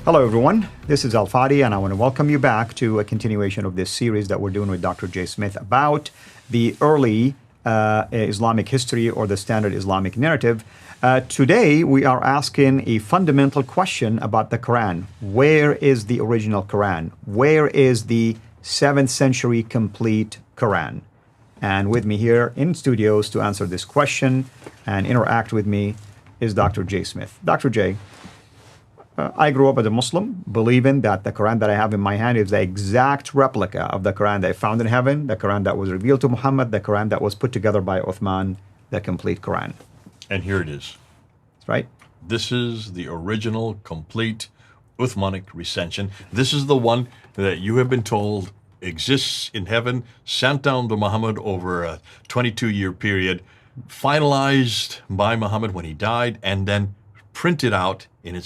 Hello, everyone. This is Al Fadi, and I want to welcome you back to a continuation of this series that we're doing with Dr. J. Smith about the early Islamic history or the standard Islamic narrative. Today, we are asking a fundamental question about the Quran. Where is the original Quran? Where is the 7th century complete Quran? And with me here in studios to answer this question and interact with me is Dr. J. Smith. Dr. J., I grew up as a Muslim, believing that the Quran that I have in my hand is the exact replica of the Quran that I found in heaven, the Quran that was revealed to Muhammad, the Quran that was put together by Uthman, the complete Quran. And here it is. That's right. This is the original, complete Uthmanic recension. This is the one that you have been told exists in heaven, sent down to Muhammad over a 22-year period, finalized by Muhammad when he died, and then printed out in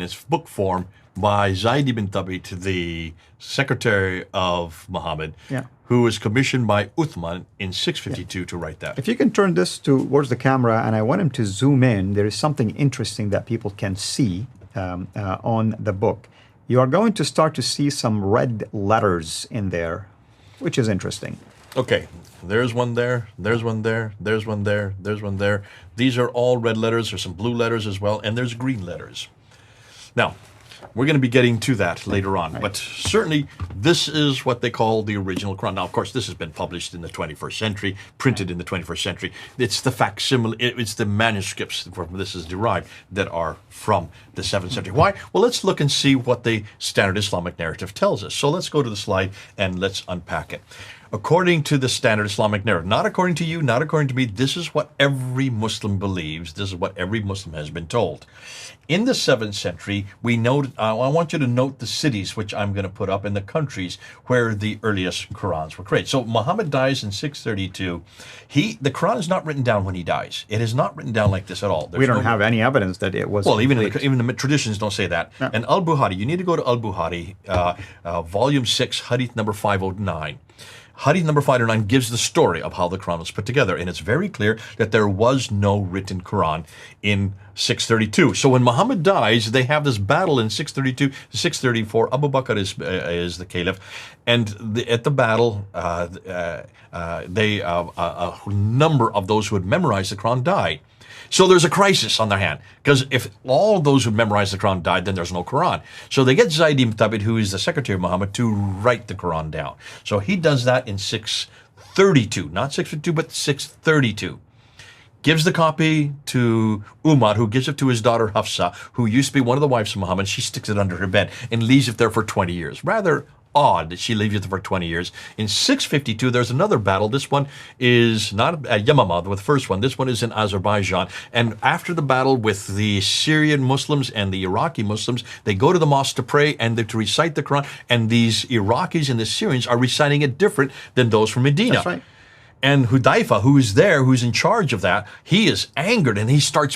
its book form by Zayd ibn Thabit, the secretary of Muhammad, who was commissioned by Uthman in 652 to write that. If you can turn this towards the camera, and I want him to zoom in, there is something interesting that people can see on the book. You are going to start to see some red letters in there, which is interesting. Okay, there's one there, there's one there, there's one there, there's one there. These are all red letters. There's some blue letters as well, and there's green letters. Now, we're going to be getting to that later on, but certainly this is what they call the original Quran. Now, of course, this has been published in the 21st century, printed in the 21st century. It's the facsimile, it's the manuscripts where this is derived that are from the 7th century. Why? Well, let's look and see what the standard Islamic narrative tells us. So let's go to the slide and let's unpack it. According to the standard Islamic narrative, not according to you, not according to me, this is what every Muslim believes. This is what every Muslim has been told. In the 7th century, I want you to note the cities, which I'm going to put up, in the countries where the earliest Qurans were created. So Muhammad dies in 632. The Quran is not written down when he dies. It is not written down like this at all. We don't have any evidence that it was Well, even the traditions don't say that. No. And Al-Bukhari, you need to go to Al-Bukhari, volume 6, hadith number 509. Hadith number 509 gives the story of how the Quran was put together, and it's very clear that there was no written Quran in 632. So when Muhammad dies, they have this battle in 632 to 634. Abu Bakr is the caliph, and at the battle, a number of those who had memorized the Quran died. So there's a crisis on their hand, because if all those who memorized the Quran died, then there's no Quran. So they get Zayd ibn Thabit, who is the secretary of Muhammad, to write the Quran down. So he does that in 632, not 652, but 632. Gives the copy to Umar, who gives it to his daughter Hafsa, who used to be one of the wives of Muhammad. She sticks it under her bed and leaves it there for 20 years. Rather odd that she leaves it for 20 years. In 652, there's another battle. This one is not at Yamama, the first one. This one is in Azerbaijan. And after the battle with the Syrian Muslims and the Iraqi Muslims, they go to the mosque to pray and to recite the Quran. And these Iraqis and the Syrians are reciting it different than those from Medina. That's right. And Hudayfa, who is there, who's in charge of that, he is angered and he starts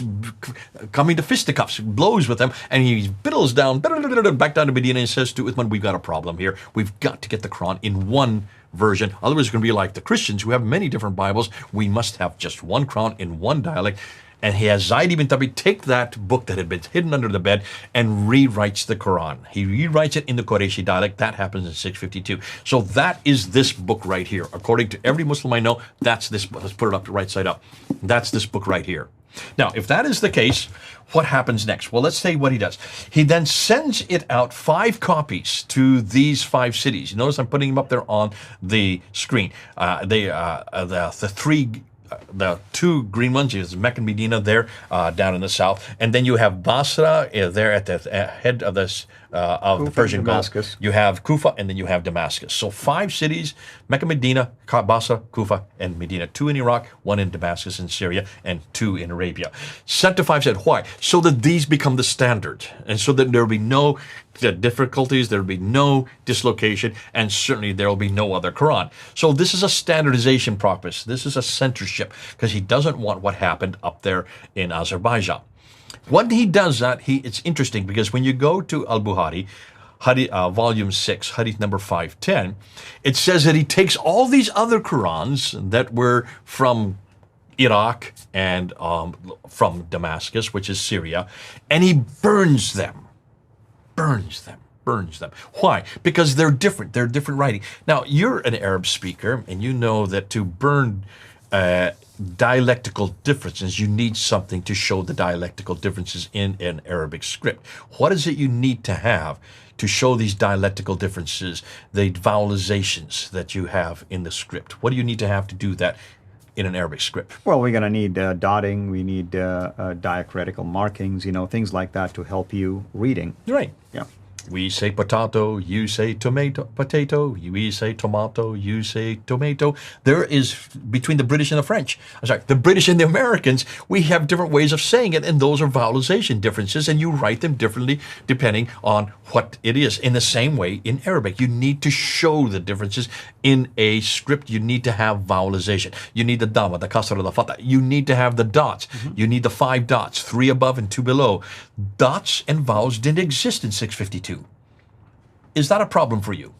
coming to fisticuffs, blows with them, and he biddles down, back down to Medina and says to Uthman, we've got a problem here. We've got to get the Quran in one version. Otherwise, it's going to be like the Christians who have many different Bibles. We must have just one Quran in one dialect. And he has Zayd ibn Thabit take that book that had been hidden under the bed and rewrites the Quran. He rewrites it in the Qurayshi dialect. That happens in 652. So that is this book right here. According to every Muslim I know, that's this book. Let's put it up the right side up. That's this book right here. Now, if that is the case, what happens next? Well, let's say what he does. He then sends it out 5 copies to these 5 cities. You notice I'm putting them up there on the screen. The 2 green ones is Mecca and Medina there down in the south, and then you have Basra there at the head of this of the Persian Gulf. You have Kufa, and then you have Damascus. So 5 cities: Mecca, Medina, Basra, Kufa, and Medina. 2 in Iraq, 1 in Damascus in Syria, and 2 in Arabia. Sent to 5 said, why? So that these become the standard, and so that there will be no difficulties, there will be no dislocation, and certainly there will be no other Quran. So this is a standardization process. This is a censorship, because he doesn't want what happened up there in Azerbaijan. When he does that, it's interesting, because when you go to Al-Bukhari, volume 6, hadith number 510, it says that he takes all these other Qurans that were from Iraq and from Damascus, which is Syria, and he burns them. burns them. Burns them. Why? Because they're different. They're different writing. Now, you're an Arab speaker, and you know that to burn dialectical differences, you need something to show the dialectical differences in an Arabic script. What is it you need to have to show these dialectical differences, the vowelizations that you have in the script? What do you need to have to do that in an Arabic script? Well, we're going to need dotting, we need diacritical markings, things like that to help you reading. Right. Yeah. We say potato, you say potato, we say tomato, you say tomato. There is, between the British and the French, the British and the Americans, we have different ways of saying it, and those are vowelization differences, and you write them differently depending on what it is. In the same way, in Arabic, you need to show the differences in a script. You need to have vowelization. You need the dhamma, the kasra, the fatha. You need to have the dots. You need the 5 dots, 3 above and 2 below. Dots and vowels didn't exist in 652. Is that a problem for you?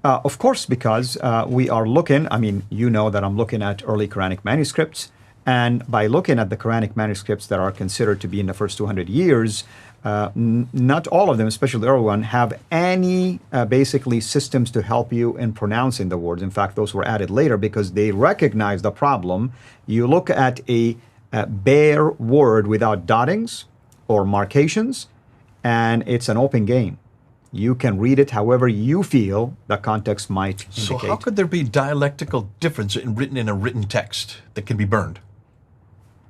Of course, because we are looking, that I'm looking at early Quranic manuscripts, and by looking at the Quranic manuscripts that are considered to be in the first 200 years, not all of them, especially the early one, have any basically systems to help you in pronouncing the words. In fact, those were added later because they recognize the problem. You look at a bare word without dottings or marcations, and it's an open game. You can read it however you feel the context might indicate. So how could there be dialectical difference written in a written text that can be burned?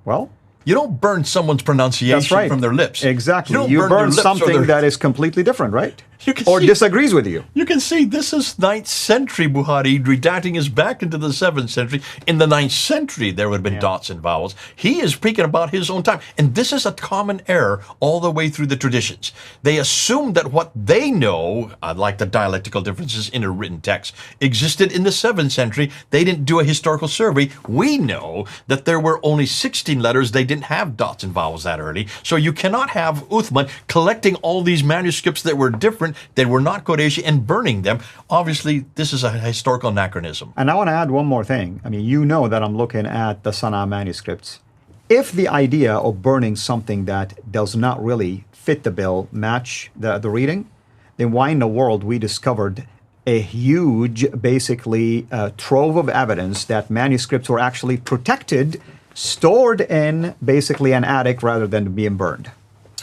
Well, you don't burn someone's pronunciation that's right. from their lips. Exactly. You, You burn something that is completely different, right? Or disagrees with you. You can see this is 9th century Buhari redacting us back into the 7th century. In the 9th century, there would have been dots and vowels. He is speaking about his own time. And this is a common error all the way through the traditions. They assume that what they know, like the dialectical differences in a written text, existed in the 7th century. They didn't do a historical survey. We know that there were only 16 letters. They didn't have dots and vowels that early. So you cannot have Uthman collecting all these manuscripts that were different, that were not Qurayshi, and burning them. Obviously, this is a historical anachronism. And I want to add one more thing. You know that I'm looking at the Sana'a manuscripts. If the idea of burning something that does not really fit the bill match the reading, then why in the world we discovered a huge, basically, trove of evidence that manuscripts were actually protected, stored in basically an attic rather than being burned.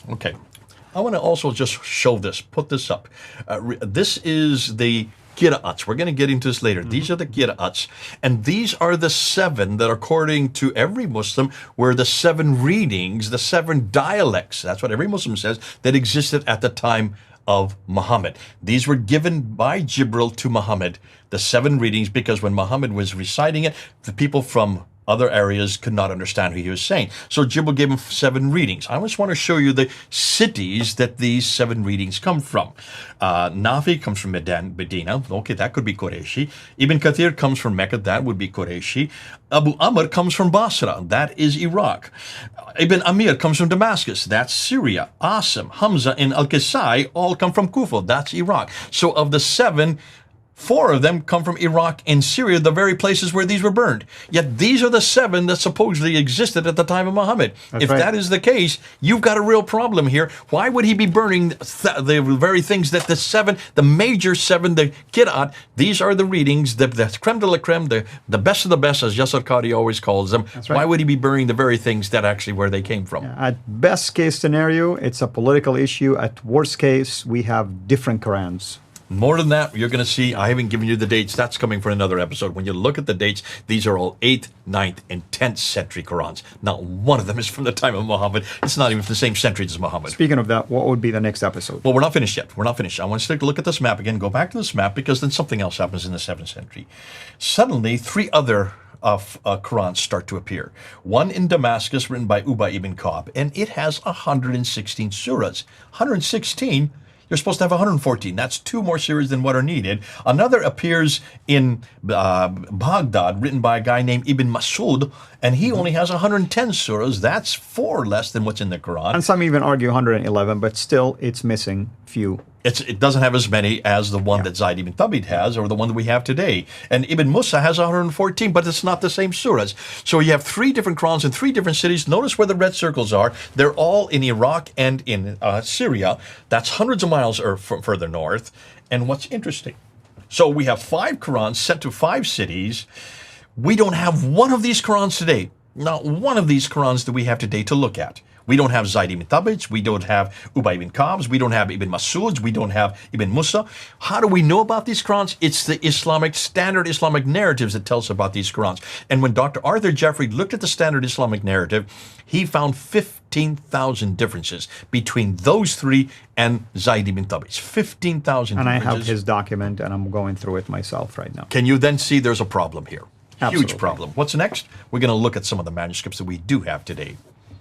Okay. I want to also just show this, put this up. This is the Qira'ats. We're going to get into this later. These are the Qira'ats. And these are the 7 that, according to every Muslim, were the 7 readings, the 7 dialects. That's what every Muslim says, that existed at the time of Muhammad. These were given by Jibril to Muhammad, the 7 readings, because when Muhammad was reciting it, the people from other areas could not understand what he was saying. So Jibril gave him 7 readings. I just want to show you the cities that these 7 readings come from. Nafi comes from Medina. Okay, that could be Qurayshi. Ibn Kathir comes from Mecca. That would be Qurayshi. Abu Amr comes from Basra. That is Iraq. Ibn Amir comes from Damascus. That's Syria. Asim, Hamza, and Al-Kisai all come from Kufa. That's Iraq. So of the 7, 4 of them come from Iraq and Syria, the very places where these were burned. Yet these are the 7 that supposedly existed at the time of Muhammad. If that is the case, you've got a real problem here. Why would he be burning the very things that the major 7, the Qira'at, these are the readings, the creme de la creme, the best of the best, as Yasser Qadi always calls them. Why would he be burning the very things that actually where they came from? At best case scenario, it's a political issue. At worst case, we have different Qurans. More than that, you're going to see, I haven't given you the dates. That's coming for another episode. When you look at the dates, these are all 8th, 9th, and 10th century Qurans. Not one of them is from the time of Muhammad. It's not even from the same century as Muhammad. Speaking of that, what would be the next episode? Well, we're not finished yet. We're not finished. I want to take a look at this map again, go back to this map, because then something else happens in the 7th century. Suddenly, 3 other Qurans start to appear. One in Damascus, written by Ubay ibn Ka'b, and it has 116 surahs. 116? You're supposed to have 114. That's 2 more surahs than what are needed. Another appears in Baghdad, written by a guy named Ibn Mas'ud, and he only has 110 surahs. That's 4 less than what's in the Quran. And some even argue 111, but still it's missing few. It doesn't have as many as the one that Zayd ibn Thabit has, or the one that we have today. And Ibn Musa has 114, but it's not the same surahs. So you have 3 different Qur'ans in 3 different cities. Notice where the red circles are. They're all in Iraq and in Syria. That's hundreds of miles further north. And what's interesting, so we have 5 Qur'ans sent to 5 cities. We don't have one of these Qur'ans today. Not one of these Qur'ans that we have today to look at. We don't have Zayd ibn Thabit, we don't have Ubay ibn Ka'b, we don't have Ibn Mas'ud, we don't have Ibn Musa. How do we know about these Qur'ans? It's the standard Islamic narratives that tell us about these Qur'ans. And when Dr. Arthur Jeffrey looked at the standard Islamic narrative, he found 15,000 differences between those 3 and Zayd ibn Thabit. 15,000 And differences. I have his document, and I'm going through it myself right now. Can you then see there's a problem here? Absolutely. Huge problem. What's next? We're going to look at some of the manuscripts that we do have today.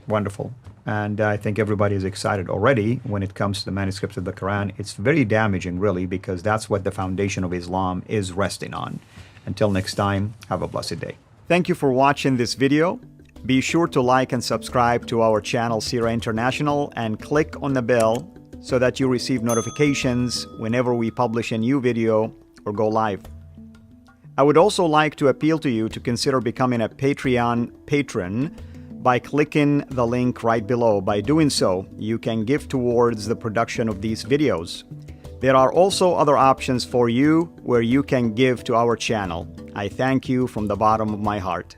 Wonderful. And I think everybody is excited already when it comes to the manuscripts of the Quran. It's very damaging, really, because that's what the foundation of Islam is resting on. Until next time, have a blessed day. Thank you for watching this video. Be sure to like and subscribe to our channel, Sira International, and click on the bell so that you receive notifications whenever we publish a new video or go live. I would also like to appeal to you to consider becoming a Patreon patron by clicking the link right below. By doing so, you can give towards the production of these videos. There are also other options for you where you can give to our channel. I thank you from the bottom of my heart.